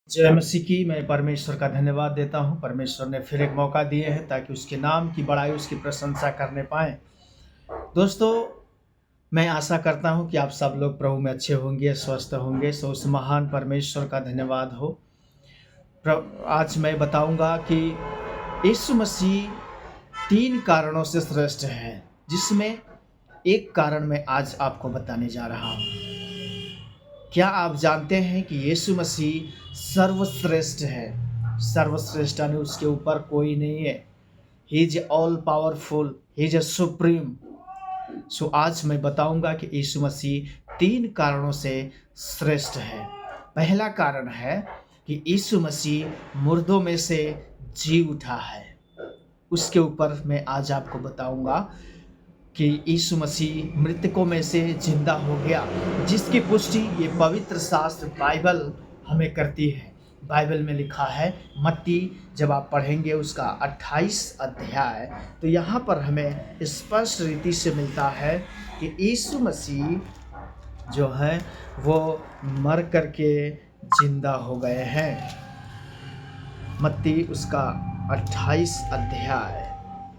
जय मसीह की। मैं परमेश्वर का धन्यवाद देता हूँ। परमेश्वर ने फिर एक मौका दिए हैं ताकि उसके नाम की बड़ाई, उसकी प्रशंसा करने पाएँ। दोस्तों, मैं आशा करता हूँ कि आप सब लोग प्रभु में अच्छे होंगे, स्वस्थ होंगे। सो उस महान परमेश्वर का धन्यवाद हो। आज मैं बताऊँगा कि यीशु मसीह 3 कारणों से श्रेष्ठ है, जिसमें एक कारण मैं आज आपको बताने जा रहा हूँ। क्या आप जानते हैं कि यीशु मसीह सर्वश्रेष्ठ है? सर्वश्रेष्ठ यानी उसके ऊपर कोई नहीं है। He is all powerful, he is supreme. So आज मैं बताऊंगा कि यीशु मसीह 3 कारणों से श्रेष्ठ है। पहला कारण है कि यीशु मसीह मुर्दों में से जी उठा है। उसके ऊपर मैं आज आपको बताऊंगा कि यीशु मसीह मृतकों में से जिंदा हो गया, जिसकी पुष्टि ये पवित्र शास्त्र बाइबल हमें करती है। बाइबल में लिखा है, मत्ती जब आप पढ़ेंगे उसका 28 अध्याय, तो यहाँ पर हमें स्पष्ट रीति से मिलता है कि यीशु मसीह जो है वो मर करके जिंदा हो गए हैं। मत्ती उसका 28 अध्याय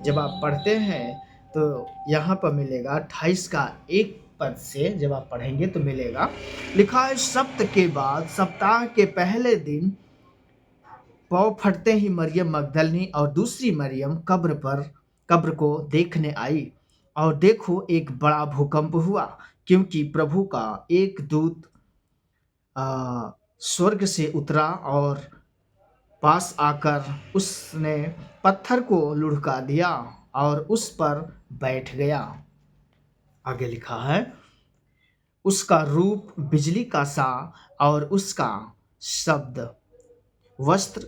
जब आप पढ़ते हैं तो यहाँ पर मिलेगा 28 का 1 पद से जब आप पढ़ेंगे तो मिलेगा, लिखा है, सप्त के बाद सप्ताह के पहले दिन पौ फटते ही मरियम मगदलनी और दूसरी मरियम कब्र को देखने आई। और देखो, एक बड़ा भूकंप हुआ, क्योंकि प्रभु का एक दूत स्वर्ग से उतरा और पास आकर उसने पत्थर को लुढ़का दिया और उस पर बैठ गया। आगे लिखा है, उसका रूप बिजली का सा और उसका शब्द वस्त्र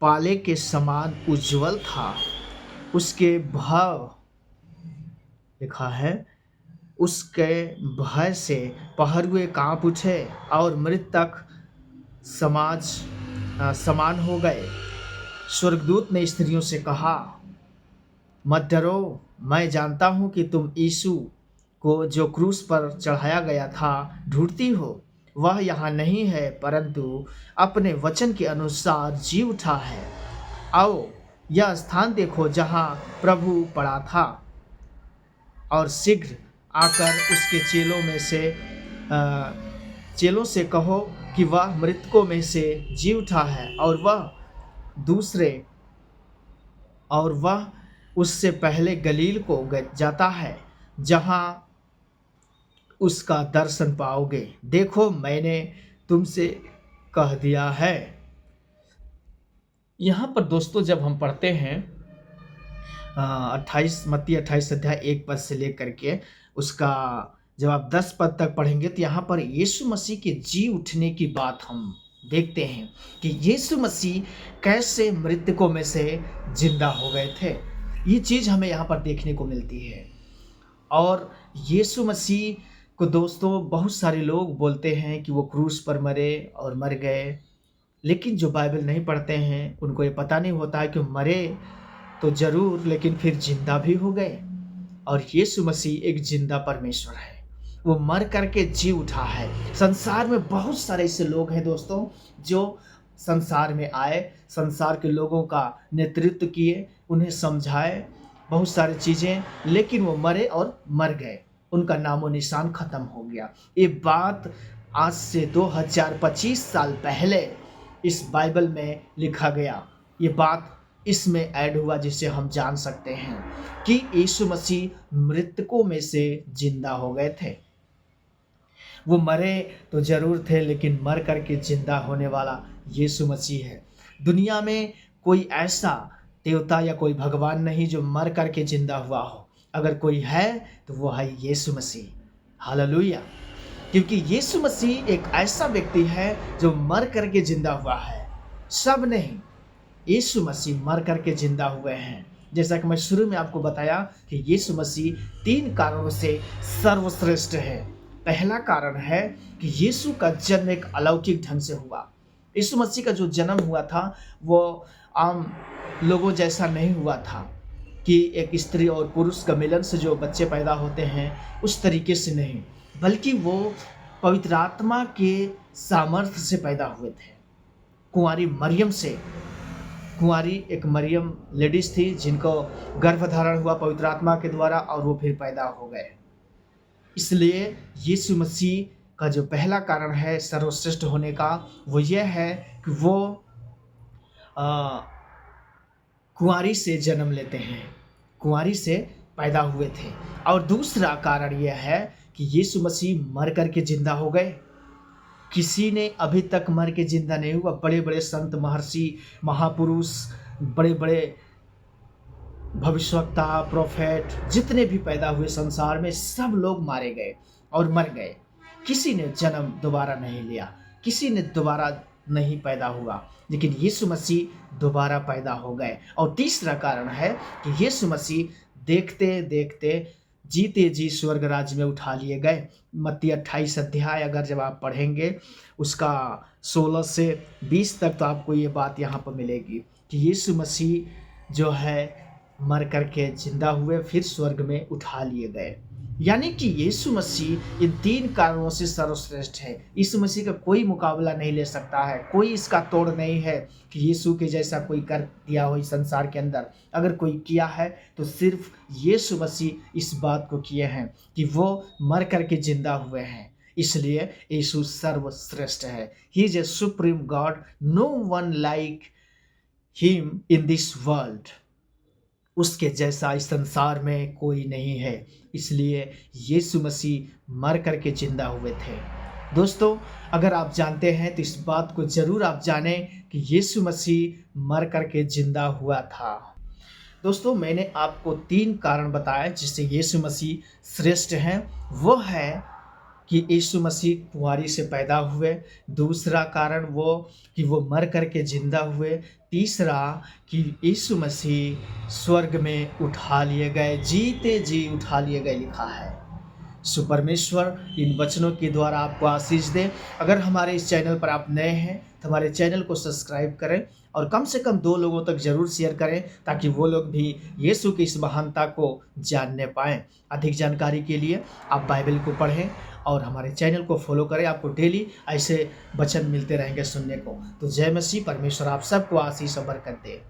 पाले के समान उज्जवल था। उसके भाव लिखा है, उसके भय से पहरुए कांप उठे और मृतक समान हो गए। स्वर्गदूत ने स्त्रियों से कहा, मत डरो, मैं जानता हूँ कि तुम यीशु को जो क्रूस पर चढ़ाया गया था ढूंढती हो। वह यहाँ नहीं है, परंतु अपने वचन के अनुसार जी उठा है। आओ, यह स्थान देखो जहाँ प्रभु पड़ा था, और शीघ्र आकर उसके चेलों से कहो कि वह मृतकों में से जी उठा है, और वह उससे पहले गलील को जाता है, जहां उसका दर्शन पाओगे। देखो, मैंने तुमसे कह दिया है। यहाँ पर दोस्तों जब हम पढ़ते हैं 28 अध्याय 1 पद से लेकर के उसका जब आप 10 पद तक पढ़ेंगे तो यहाँ पर यीशु मसीह के जी उठने की बात हम देखते हैं कि यीशु मसीह कैसे मृतकों में से जिंदा हो गए थे। ये चीज़ हमें यहाँ पर देखने को मिलती है। और यीशु मसीह को दोस्तों बहुत सारे लोग बोलते हैं कि वो क्रूस पर मरे और मर गए, लेकिन जो बाइबल नहीं पढ़ते हैं उनको ये पता नहीं होता है कि मरे तो जरूर, लेकिन फिर जिंदा भी हो गए। और यीशु मसीह एक जिंदा परमेश्वर है, वो मर करके जी उठा है। संसार में बहुत सारे ऐसे लोग हैं दोस्तों जो संसार में आए, संसार के लोगों का नेतृत्व किए, उन्हें समझाए बहुत सारी चीज़ें, लेकिन वो मरे और मर गए, उनका नामो निशान खत्म हो गया। ये बात आज से 2025 साल पहले इस बाइबल में लिखा गया। ये बात इसमें ऐड हुआ जिससे हम जान सकते हैं कि यीशु मसीह मृतकों में से जिंदा हो गए थे। वो मरे तो जरूर थे, लेकिन मर करके जिंदा होने वाला यीशु मसीह है। दुनिया में कोई ऐसा देवता या कोई भगवान नहीं जो मर करके जिंदा हुआ हो। अगर कोई है तो वो है यीशु मसीह। हालेलुया। क्योंकि यीशु मसीह एक ऐसा व्यक्ति है जो मर करके जिंदा हुआ है। सब नहीं, यीशु मसीह मर करके जिंदा हुए हैं। जैसा कि मैं शुरू में आपको बताया कि यीशु मसीह 3 कारणों से सर्वश्रेष्ठ है। पहला कारण है कि यीशु का जन्म एक अलौकिक ढंग से हुआ। यीशु मसीह का जो जन्म हुआ था वो आम लोगों जैसा नहीं हुआ था कि एक स्त्री और पुरुष का मिलन से जो बच्चे पैदा होते हैं उस तरीके से नहीं, बल्कि वो पवित्र आत्मा के सामर्थ्य से पैदा हुए थे। कुंवारी मरियम से, कुंवारी एक मरियम लेडीज थी जिनको गर्भधारण हुआ पवित्र आत्मा के द्वारा और वो फिर पैदा हो गए। इसलिए यीशु मसीह का जो पहला कारण है सर्वश्रेष्ठ होने का वो यह है कि वो अ, कुंवारी से जन्म लेते हैं, कुंवारी से पैदा हुए थे। और दूसरा कारण यह है कि यीशु मसीह मर करके जिंदा हो गए। किसी ने अभी तक मर के जिंदा नहीं हुआ। बड़े बड़े संत, महर्षि, महापुरुष, बड़े बड़े भविष्यवक्ता, प्रोफेट जितने भी पैदा हुए संसार में, सब लोग मारे गए और मर गए। किसी ने जन्म दोबारा नहीं लिया, किसी ने दोबारा नहीं पैदा हुआ, लेकिन यीशु मसीह दोबारा पैदा हो गए। और तीसरा कारण है कि यीशु मसीह देखते देखते जीते जी स्वर्ग राज्य में उठा लिए गए। मत्ती 28 अध्याय अगर जब आप पढ़ेंगे उसका 16 से 20 तक, तो आपको ये बात यहाँ पर मिलेगी कि यीशु मसीह जो है मर करके जिंदा हुए, फिर स्वर्ग में उठा लिए गए। यानी कि यीशु मसीह इन 3 कारणों से सर्वश्रेष्ठ है। यीशु मसीह का कोई मुकाबला नहीं ले सकता है, कोई इसका तोड़ नहीं है कि यीशु के जैसा कोई कर दिया हो इस संसार के अंदर। अगर कोई किया है तो सिर्फ यीशु मसीह इस बात को किए हैं कि वो मर करके जिंदा हुए हैं। इसलिए यीशु सर्वश्रेष्ठ है। He is a supreme God, no one like him in this world. उसके जैसा इस संसार में कोई नहीं है। इसलिए यीशु मसीह मर करके जिंदा हुए थे। दोस्तों, अगर आप जानते हैं तो इस बात को जरूर आप जानें कि यीशु मसीह मर करके जिंदा हुआ था। दोस्तों, मैंने आपको 3 कारण बताए जिससे यीशु मसीह श्रेष्ठ हैं। वो है कि यीशु मसीह कुंवारी से पैदा हुए, दूसरा कारण वो कि वो मर करके जिंदा हुए, तीसरा कि यीशु मसीह स्वर्ग में उठा लिए गए, जीते जी उठा लिए गए लिखा है। सो परमेश्वर इन वचनों के द्वारा आपको आशीष दे। अगर हमारे इस चैनल पर आप नए हैं तो हमारे चैनल को सब्सक्राइब करें और कम से कम 2 लोगों तक जरूर शेयर करें ताकि वो लोग भी यीशु की इस महानता को जानने पाएं। अधिक जानकारी के लिए आप बाइबल को पढ़ें और हमारे चैनल को फॉलो करें। आपको डेली ऐसे वचन मिलते रहेंगे सुनने को। तो जय मसीह, परमेश्वर आप सबको आशीष और बरकत दे।